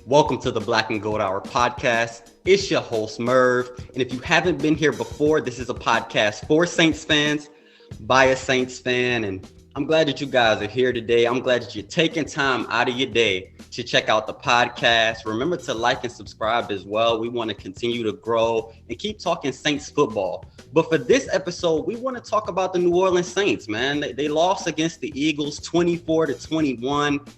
Welcome to the Black and Gold Hour podcast. It's your host, Merv. And if you haven't been here before, this is a podcast for Saints fans by a Saints fan. And I'm glad that you guys are here today. I'm glad that you're taking time out of your day to check out the podcast. Remember to like and subscribe as well. We want to continue to grow and keep talking Saints football. But for this episode, we want to talk about the New Orleans Saints, man. They lost against the Eagles 24-21.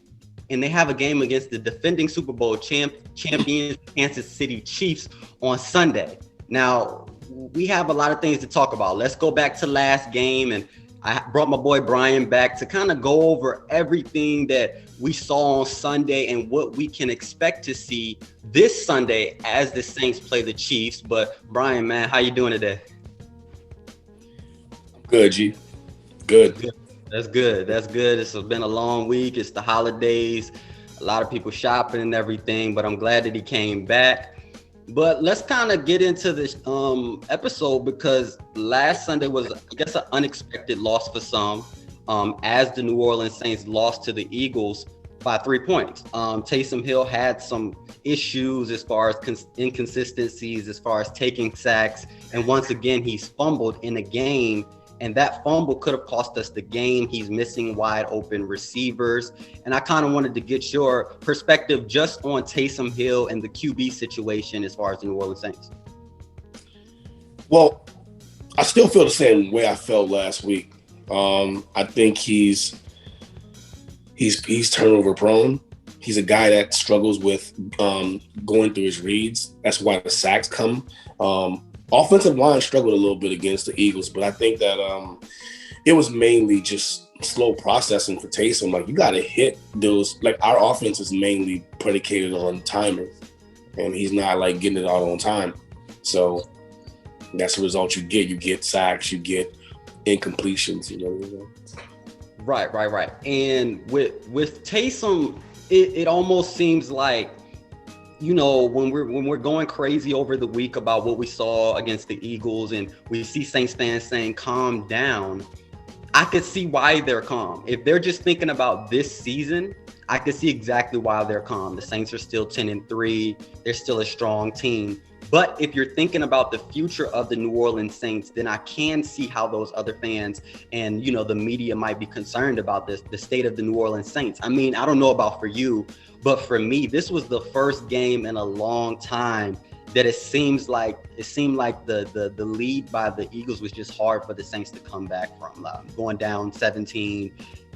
And they have a game against the defending Super Bowl champions, Kansas City Chiefs, on Sunday. Now, we have a lot of things to talk about. Let's go back to last game. And I brought my boy Brian back to kind of go over everything that we saw on Sunday and what we can expect to see this Sunday as the Saints play the Chiefs. But Brian, man, how you doing today? Good, G. Good. That's good. It's been a long week. It's the holidays. A lot of people shopping and everything, but I'm glad that he came back. But let's kind of get into this episode because last Sunday was, I guess, an unexpected loss for some, as the New Orleans Saints lost to the Eagles by 3 points. Taysom Hill had some issues as far as inconsistencies, as far as taking sacks. And once again, he's fumbled in a game. And that fumble could have cost us the game. He's missing wide open receivers. And I kind of wanted to get your perspective just on Taysom Hill and the QB situation as far as the New Orleans Saints. Well, I still feel the same way I felt last week. I think he's turnover prone. He's a guy that struggles with going through his reads. That's why the sacks come. Offensive line struggled a little bit against the Eagles, but I think that it was mainly just slow processing for Taysom. Like, you got to hit those. Like, our offense is mainly predicated on timing, and he's not, like, getting it all on time. So that's the result you get. You get sacks, you get incompletions, you know. Right. And with Taysom, it almost seems like, you know, when we're going crazy over the week about what we saw against the Eagles and we see Saints fans saying, calm down, I could see why they're calm. If they're just thinking about this season, I could see exactly why they're calm. The Saints are still 10-3. They're still a strong team. But if you're thinking about the future of the New Orleans Saints, then I can see how those other fans and, you know, the media might be concerned about the state of the New Orleans Saints. I mean, I don't know about for you, but for me, this was the first game in a long time that it seemed like the lead by the Eagles was just hard for the Saints to come back from. Going down 17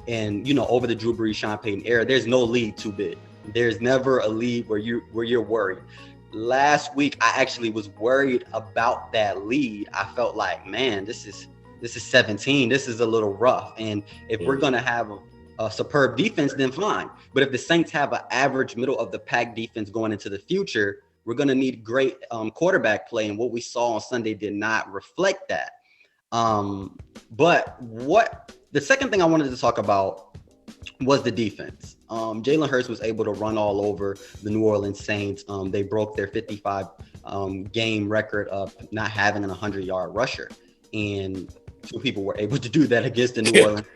and, you know, over the Drew Brees, Sean Payton era, there's no lead too big. There's never a lead where you're worried. Last week, I actually was worried about that lead. I felt like, man, this is 17. This is a little rough. And if we're going to have a superb defense, then fine. But if the Saints have an average middle of the pack defense going into the future, we're going to need great quarterback play. And what we saw on Sunday did not reflect that. But the second thing I wanted to talk about was the defense. Jalen Hurts was able to run all over the New Orleans Saints. They broke their 55 game record of not having an 100-yard rusher. And two people were able to do that against the New Orleans.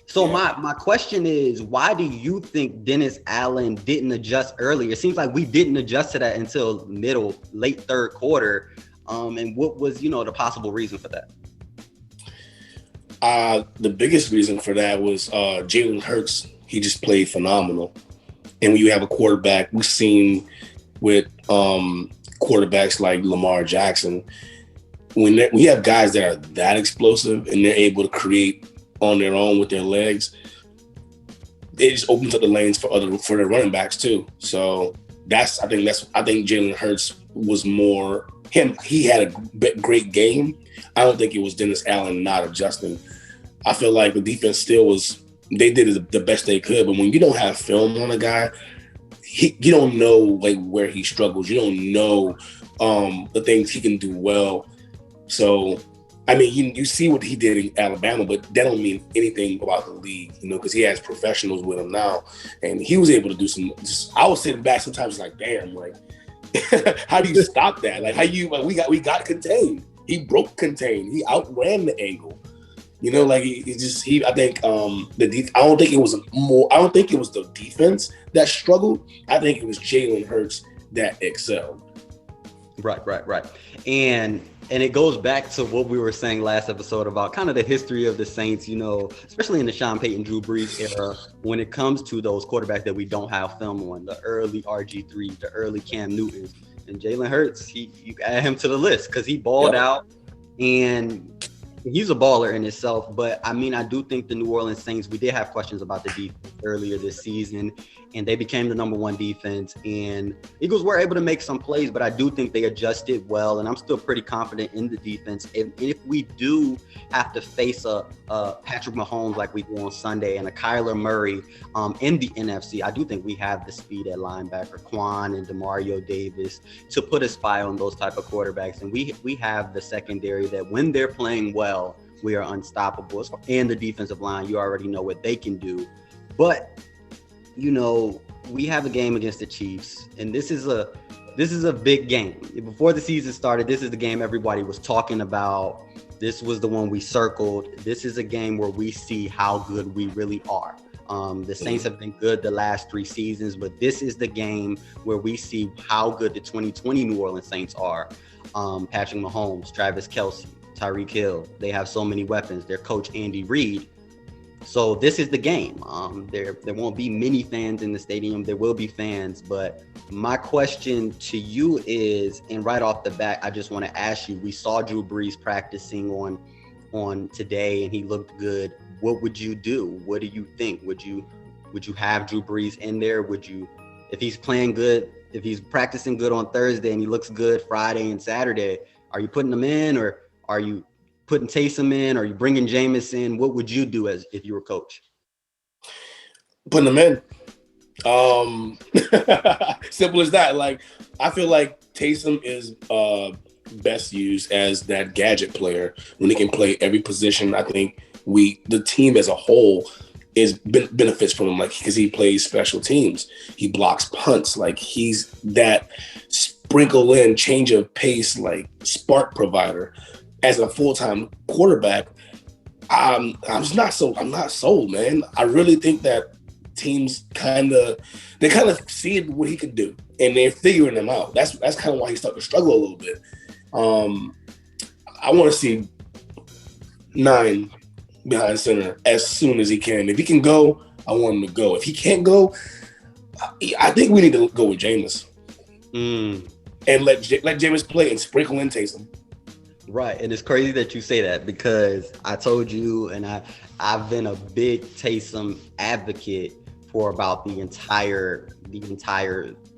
So my question is, why do you think Dennis Allen didn't adjust earlier? It seems like we didn't adjust to that until late third quarter. And what was, the possible reason for that? The biggest reason for that was Jalen Hurts. He just played phenomenal. And when you have a quarterback, we've seen with quarterbacks like Lamar Jackson, when you have guys that are that explosive and they're able to create on their own with their legs, it just opens up the lanes for their running backs too. So I think Jalen Hurts was more him. He had a great game. I don't think it was Dennis Allen not adjusting. I feel like the defense still they did the best they could. But when you don't have film on a guy, you don't know like where he struggles. You don't know the things he can do well. So, I mean, you see what he did in Alabama, but that don't mean anything about the league, because he has professionals with him now. And he was able to do I was sitting back sometimes like, damn, like, how do you stop that? Like, we got contained. He broke contained. He outran the angle. You know, like I think I don't think it was the defense that struggled. I think it was Jalen Hurts that excelled. Right. And it goes back to what we were saying last episode about kind of the history of the Saints, you know, especially in the Sean Payton, Drew Brees era, when it comes to those quarterbacks that we don't have film on, the early RG3, the early Cam Newtons, and Jalen Hurts, you add him to the list because he balled out, and he's a baller in itself. But I mean, I do think the New Orleans Saints, we did have questions about the defense earlier this season, and they became the number one defense, and Eagles were able to make some plays, but I do think they adjusted well, and I'm still pretty confident in the defense. And if we do have to face a Patrick Mahomes like we do on Sunday and a Kyler Murray in the NFC, I do think we have the speed at linebacker, Quan and DeMario Davis, to put a spy on those type of quarterbacks. And we have the secondary that when they're playing well, we are unstoppable. And the defensive line, you already know what they can do. But you know, we have a game against the Chiefs, and this is a big game. Before the season started, this is the game everybody was talking about. This was the one we circled. This is a game where we see how good we really are. The Saints have been good the last 3 seasons, but this is the game where we see how good the 2020 New Orleans Saints are. Patrick Mahomes, Travis Kelce, Tyreek Hill. They have so many weapons. Their coach, Andy Reid. So this is the game. There won't be many fans in the stadium. There will be fans, but my question to you is, and right off the bat, I just want to ask you, we saw Drew Brees practicing on today and he looked good. What would you do? What do you think? Would you have Drew Brees in there? Would you, if he's playing good, if he's practicing good on Thursday and he looks good Friday and Saturday, are you putting him in, or are you putting Taysom in? Are you bringing Jameis in? What would you do if you were coach? Putting them in. Simple as that. Like, I feel like Taysom is best used as that gadget player when he can play every position. I think the team as a whole benefits from him, like, because he plays special teams. He blocks punts. Like, he's that sprinkle in, change of pace, like spark provider. As a full-time quarterback, I'm not sold, man. I really think that teams kind of see what he can do, and they're figuring him out. That's kind of why he's starting to struggle a little bit. I want to see 9 behind center as soon as he can. If he can go, I want him to go. If he can't go, I think we need to go with Jameis and let Jameis play and sprinkle in Taysom. Right, and it's crazy that you say that, because I told you, and I've been a big Taysom advocate for about the entire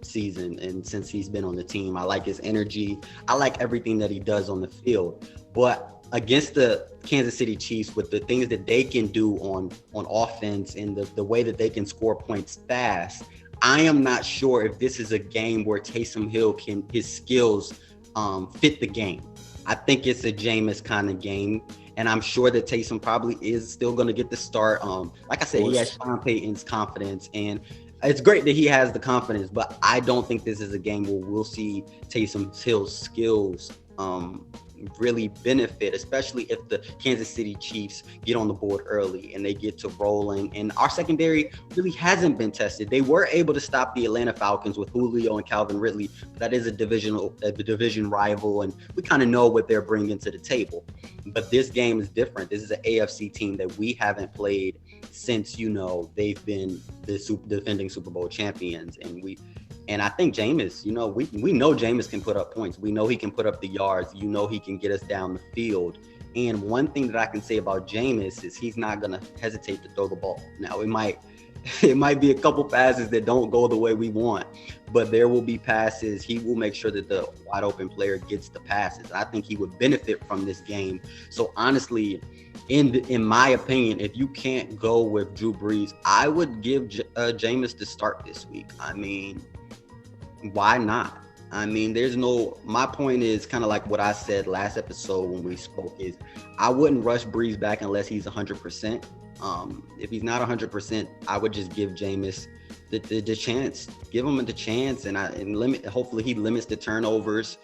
season, and since he's been on the team. I like his energy. I like everything that he does on the field. But against the Kansas City Chiefs, with the things that they can do on offense and the way that they can score points fast, I am not sure if this is a game where Taysom Hill his skills fit the game. I think it's a Jameis kind of game, and I'm sure that Taysom probably is still going to get the start. Like I said, he has Sean Payton's confidence, and it's great that he has the confidence, but I don't think this is a game where we'll see Taysom Hill's skills really benefit, especially if the Kansas City Chiefs get on the board early and they get to rolling. And our secondary really hasn't been tested. They were able to stop the Atlanta Falcons with Julio and Calvin Ridley, but that is a division rival, and we kind of know what they're bringing to the table. But this game is different. This is an AFC team that we haven't played since, you know, they've been the defending Super Bowl champions, and I think Jameis, you know, we know Jameis can put up points. We know he can put up the yards. You know, he can get us down the field. And one thing that I can say about Jameis is he's not going to hesitate to throw the ball. Now, it might be a couple passes that don't go the way we want, but there will be passes. He will make sure that the wide open player gets the passes. I think he would benefit from this game. So honestly, in my opinion, if you can't go with Drew Brees, I would give Jameis the start this week. I mean, why not? I mean, my point is kind of like what I said last episode when we spoke, is I wouldn't rush Brees back unless he's 100%. If he's not 100%, I would just give Jameis the chance, give him the chance, and hopefully he limits the turnovers.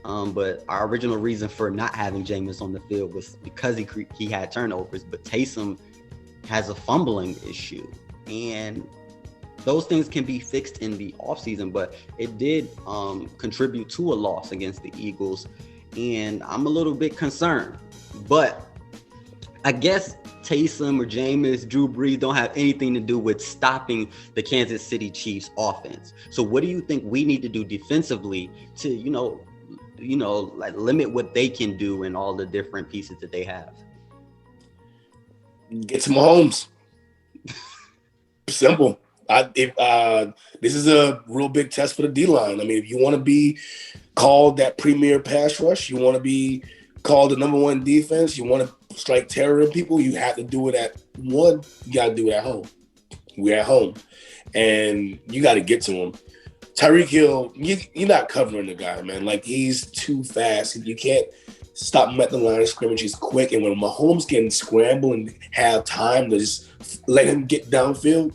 But our original reason for not having Jameis on the field was because he had turnovers. But Taysom has a fumbling issue, and those things can be fixed in the offseason, but it did contribute to a loss against the Eagles, and I'm a little bit concerned. But I guess Taysom or Jameis, Drew Brees don't have anything to do with stopping the Kansas City Chiefs offense. So what do you think we need to do defensively to, like limit what they can do and all the different pieces that they have? Get to Mahomes. Simple. This is a real big test for the D-line. I mean, if you want to be called that premier pass rush, you want to be called the number one defense, you want to strike terror in people, you have to do it at one. You got to do it at home. We're at home. And you got to get to him. Tyreek Hill, you're not covering the guy, man. Like, he's too fast. You can't stop him at the line of scrimmage. He's quick. And when Mahomes can scramble and have time to just let him get downfield,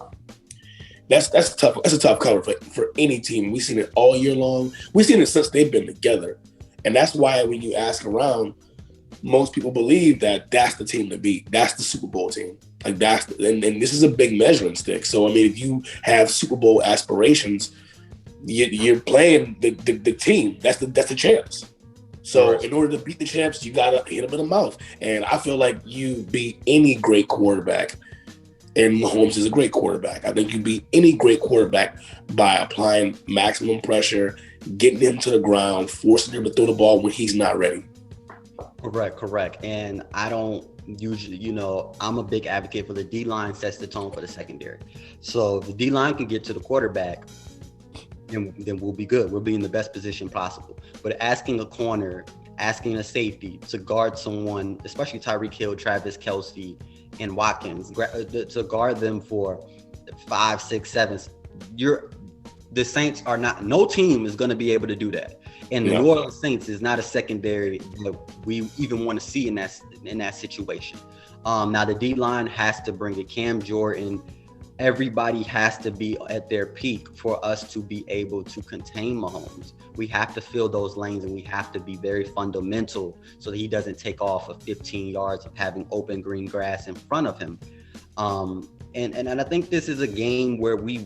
that's tough. That's a tough cover for any team. We've seen it all year long. We've seen it since they've been together. And that's why when you ask around, most people believe that that's the team to beat. That's the Super Bowl team. Like, and this is a big measuring stick. So, I mean, if you have Super Bowl aspirations, you're playing the team. That's the champs. So in order to beat the champs, you got to hit them in the mouth. And I feel like you beat any great quarterback, and Mahomes is a great quarterback. I think you beat any great quarterback by applying maximum pressure, getting him to the ground, forcing him to throw the ball when he's not ready. Correct. And I don't usually, I'm a big advocate for the D-line sets the tone for the secondary. So if the D-line can get to the quarterback, then we'll be good. We'll be in the best position possible. But asking a corner, asking a safety to guard someone, especially Tyreek Hill, Travis Kelce, and Watkins, to guard them for 5, 6, 7, the Saints are not. No team is going to be able to do that. And the New Orleans Saints is not a secondary that we even want to see in that situation. Now the D-line has to bring it. Cam Jordan. Everybody has to be at their peak for us to be able to contain Mahomes. We have to fill those lanes, and we have to be very fundamental so that he doesn't take off of 15 yards of having open green grass in front of him. And I think this is a game where we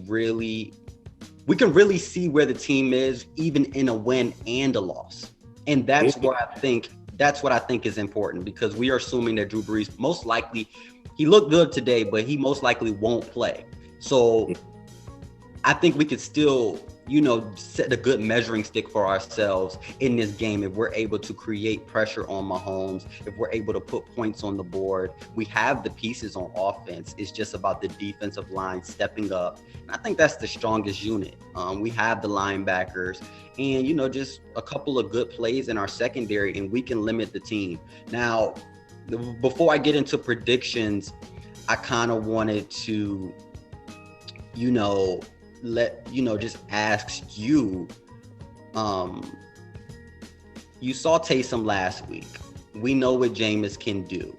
can really see where the team is, even in a win and a loss. And that's what I think is important, because we are assuming that Drew Brees most likely, he looked good today, but he most likely won't play. So I think we could still, set a good measuring stick for ourselves in this game if we're able to create pressure on Mahomes, if we're able to put points on the board. We have the pieces on offense. It's just about the defensive line stepping up. And I think that's the strongest unit. We have the linebackers and, just a couple of good plays in our secondary, and we can limit the team. Now, before I get into predictions, I kind of wanted to, just ask you, you saw Taysom last week. We know what Jameis can do.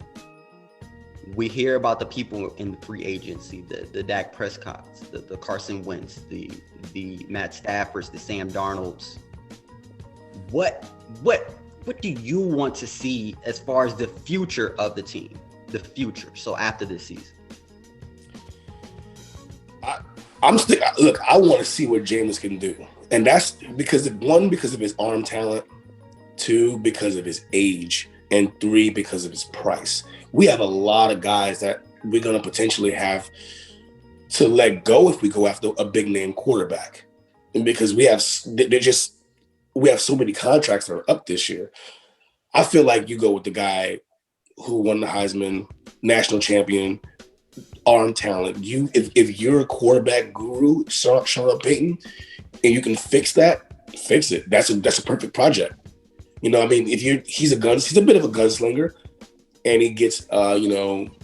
We hear about the people in the free agency, the Dak Prescotts, the Carson Wentz, the Matt Staffords, the Sam Darnolds. What do you want to see as far as the future of the team? The future. So after this season. I want to see what Jameis can do. And that's because of his arm talent, 2, because of his age, and 3, because of his price. We have a lot of guys that we're going to potentially have to let go if we go after a big name quarterback. And because we have so many contracts that are up this year. I feel like you go with the guy who won the Heisman, national champion, arm talent. If you're a quarterback guru, Sean Payton, and you can fix it. That's a perfect project. He's a bit of a gunslinger, and he gets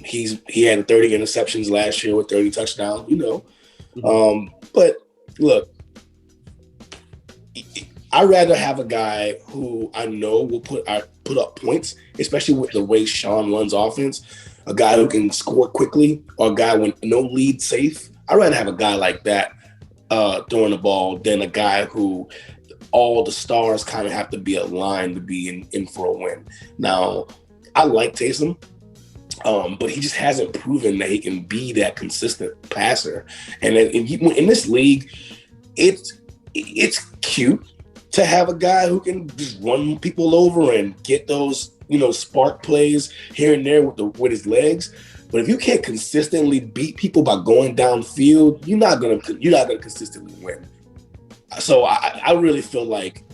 he had 30 interceptions last year with 30 touchdowns. But look, I'd rather have a guy who I know will put up points, especially with the way Sean runs offense, a guy who can score quickly, or a guy with no lead safe. I'd rather have a guy like that throwing the ball than a guy who all the stars kind of have to be aligned to be in for a win. Now, I like Taysom, but he just hasn't proven that he can be that consistent passer. And in this league, it's cute to have a guy who can just run people over and get those, spark plays here and there with his legs. But if you can't consistently beat people by going downfield, you're not gonna consistently win. So I really feel like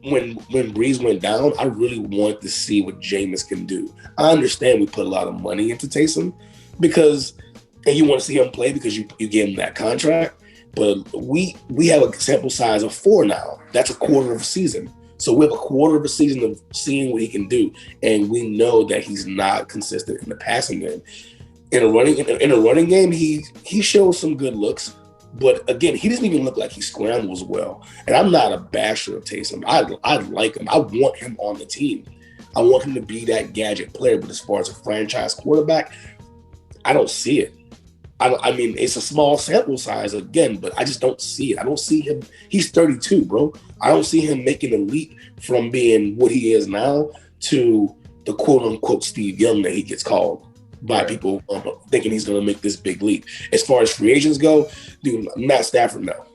when Brees went down, I really want to see what Jameis can do. I understand we put a lot of money into Taysom and you want to see him play because you gave him that contract. But we have a sample size of 4 now. That's a quarter of a season. So we have a quarter of a season of seeing what he can do, and we know that he's not consistent in the passing game. In a running game, he shows some good looks, but again, he doesn't even look like he scrambles well. And I'm not a basher of Taysom. I like him. I want him on the team. I want him to be that gadget player. But as far as a franchise quarterback, I don't see it. I mean, it's a small sample size again, but I just don't see it. I don't see him. He's 32, bro. I don't see him making a leap from being what he is now to the quote unquote Steve Young that he gets called by people thinking he's going to make this big leap. As far as free agents go, dude, Matt Stafford, no.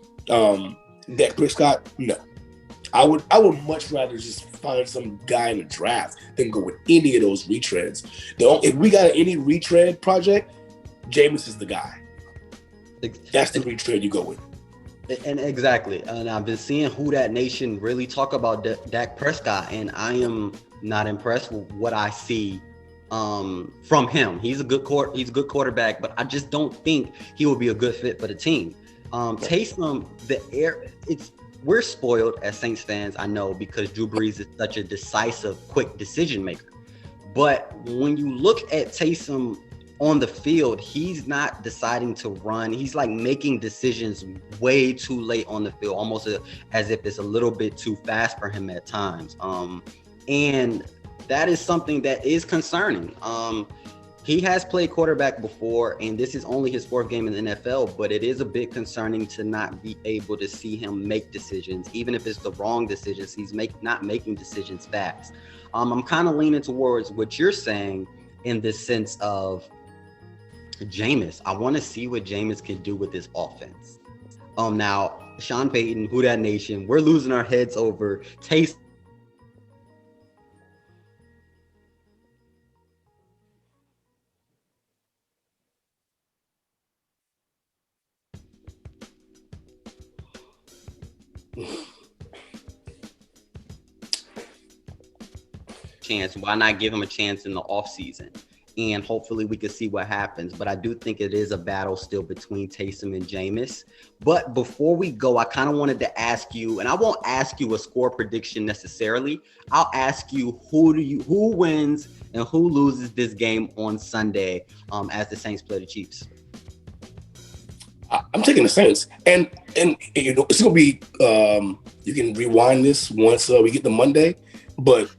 Dak Prescott, no. I would much rather just find some guy in the draft than go with any of those retreads. If we got any retread project, Jameis is the guy. That's the retread you go with. And exactly. And I've been seeing whodatnation really talk about Dak Prescott, and I am not impressed with what I see from him. He's a good quarterback, but I just don't think he will be a good fit for the team. Taysom, we're spoiled as Saints fans, I know, because Drew Brees is such a decisive, quick decision maker. But when you look at Taysom on the field, he's not deciding to run. He's like making decisions way too late on the field, almost as if it's a little bit too fast for him at times. And that is something that is concerning. He has played quarterback before, and this is only his 4th game in the NFL, but it is a bit concerning to not be able to see him make decisions, even if it's the wrong decisions. He's not making decisions fast. I'm kind of leaning towards what you're saying in this sense of Jameis. I want to see what Jameis can do with this offense. Now, Sean Payton, Who Dat Nation, we're losing our heads over Taysom. Chance. Why not give him a chance in the offseason? And hopefully we can see what happens. But I do think it is a battle still between Taysom and Jameis. But before we go, I kind of wanted to ask you, and I won't ask you a score prediction necessarily. I'll ask you who wins and who loses this game on Sunday as the Saints play the Chiefs. I'm taking the Saints, and it's gonna be. You can rewind this once we get to Monday, but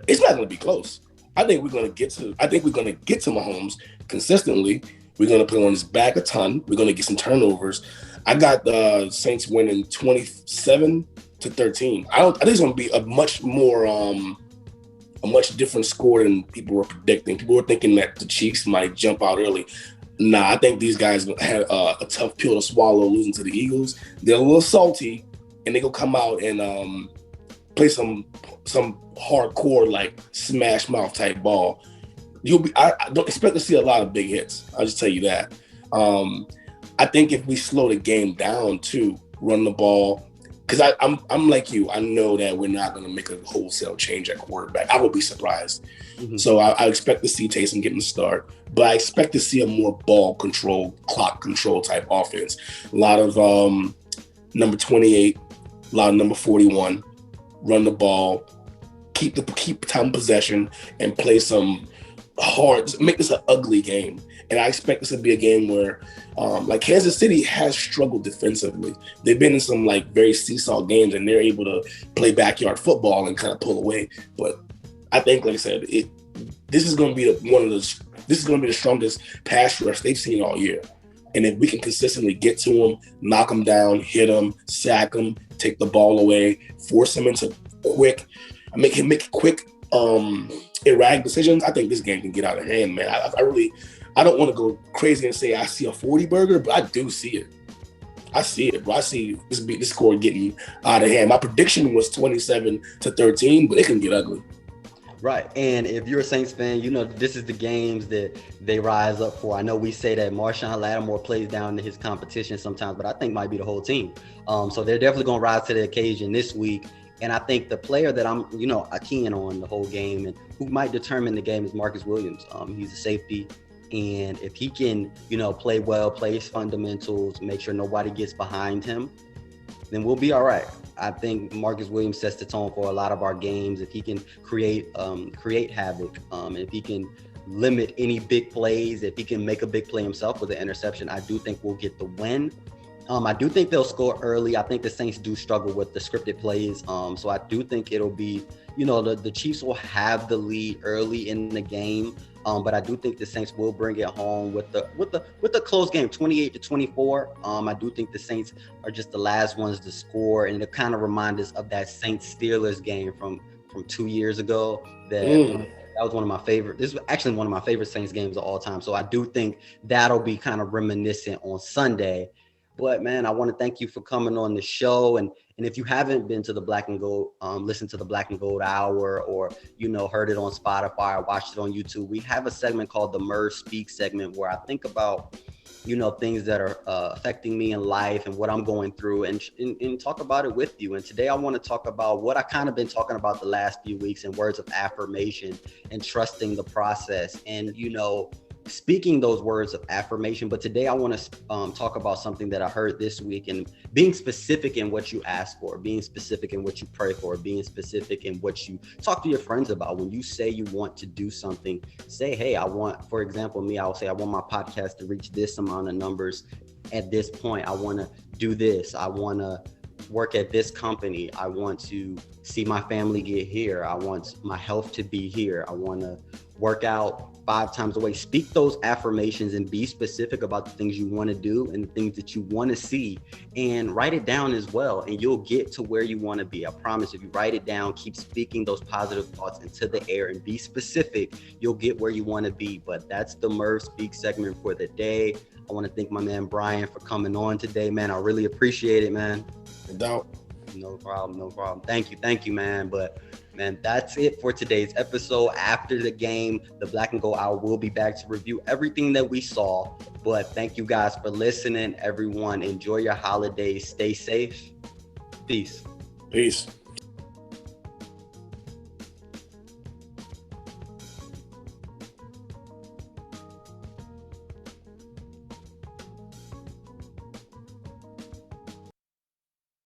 it's not gonna be close. I think we're gonna get to Mahomes consistently. We're gonna put on his back a ton. We're gonna get some turnovers. I got the Saints winning 27-13. I think it's gonna be a much different score than people were predicting. People were thinking that the Chiefs might jump out early. Nah, I think these guys had a tough pill to swallow losing to the Eagles. They're a little salty, and they're gonna come out and play some hardcore like smash mouth type ball. I don't expect to see a lot of big hits. I'll just tell you that. I think if we slow the game down to run the ball, because I'm like you, I know that we're not going to make a wholesale change at quarterback. I will be surprised. Mm-hmm. So I expect to see Taysom getting the start, but I expect to see a more ball control, clock control type offense. A lot of number 28, a lot of number 41, run the ball, keep time possession, and play some hard, make this an ugly game. And I expect this to be a game where, like Kansas City has struggled defensively. They've been in some like very seesaw games, and they're able to play backyard football and kind of pull away. But I think, like I said, this is going to be the strongest pass rush they've seen all year. And if we can consistently get to them, knock them down, hit them, sack them, take the ball away, force him into make him make quick, erratic decisions. I think this game can get out of hand, man. I don't want to go crazy and say I see a 40 burger, but I do see it. I see it, bro. I see this score getting out of hand. My prediction was 27-13, but it can get ugly. Right. And if you're a Saints fan, this is the games that they rise up for. I know we say that Marshawn Lattimore plays down to his competition sometimes, but I think might be the whole team. So they're definitely going to rise to the occasion this week. And I think the player that I'm, keying on the whole game and who might determine the game is Marcus Williams. He's a safety. And if he can, play well, play his fundamentals, make sure nobody gets behind him, then we'll be all right. I think Marcus Williams sets the tone for a lot of our games. If he can create havoc, if he can limit any big plays, if he can make a big play himself with an interception, I do think we'll get the win. I do think they'll score early. I think the Saints do struggle with the scripted plays. So I do think it'll be, the Chiefs will have the lead early in the game. But I do think the Saints will bring it home with the close game, 28-24. I do think the Saints are just the last ones to score, and it kind of remind us of that Saints-Steelers game from 2 years ago. That was one of my favorite. This was actually one of my favorite Saints games of all time. So I do think that'll be kind of reminiscent on Sunday. But man, I want to thank you for coming on the show. And if you haven't been to the Black and Gold, listen to the Black and Gold Hour, or, heard it on Spotify or watched it on YouTube, we have a segment called the Merv Speak segment where I think about, things that are affecting me in life and what I'm going through and talk about it with you. And today I want to talk about what I kind of been talking about the last few weeks in words of affirmation and trusting the process and, speaking those words of affirmation. But today I want to talk about something that I heard this week, and being specific in what you ask for, being specific in what you pray for, being specific in what you talk to your friends about. When you say you want to do something, say, hey, for example, me, I'll say, I want my podcast to reach this amount of numbers at this point. I want to do this. I want to work at this company. I want to see my family get here. I want my health to be here. I want to work out 5 times a week. Speak those affirmations and be specific about the things you want to do and the things that you want to see, and write it down as well. And you'll get to where you want to be. I promise, if you write it down, keep speaking those positive thoughts into the air and be specific, you'll get where you want to be. But that's the Merv Speak segment for the day. I want to thank my man Brian for coming on today, man. I really appreciate it, man. No problem. Thank you, man. But man, that's it for today's episode. After the game, the Black and Gold Hour will be back to review everything that we saw. But thank you guys for listening. Everyone, enjoy your holidays. Stay safe. Peace.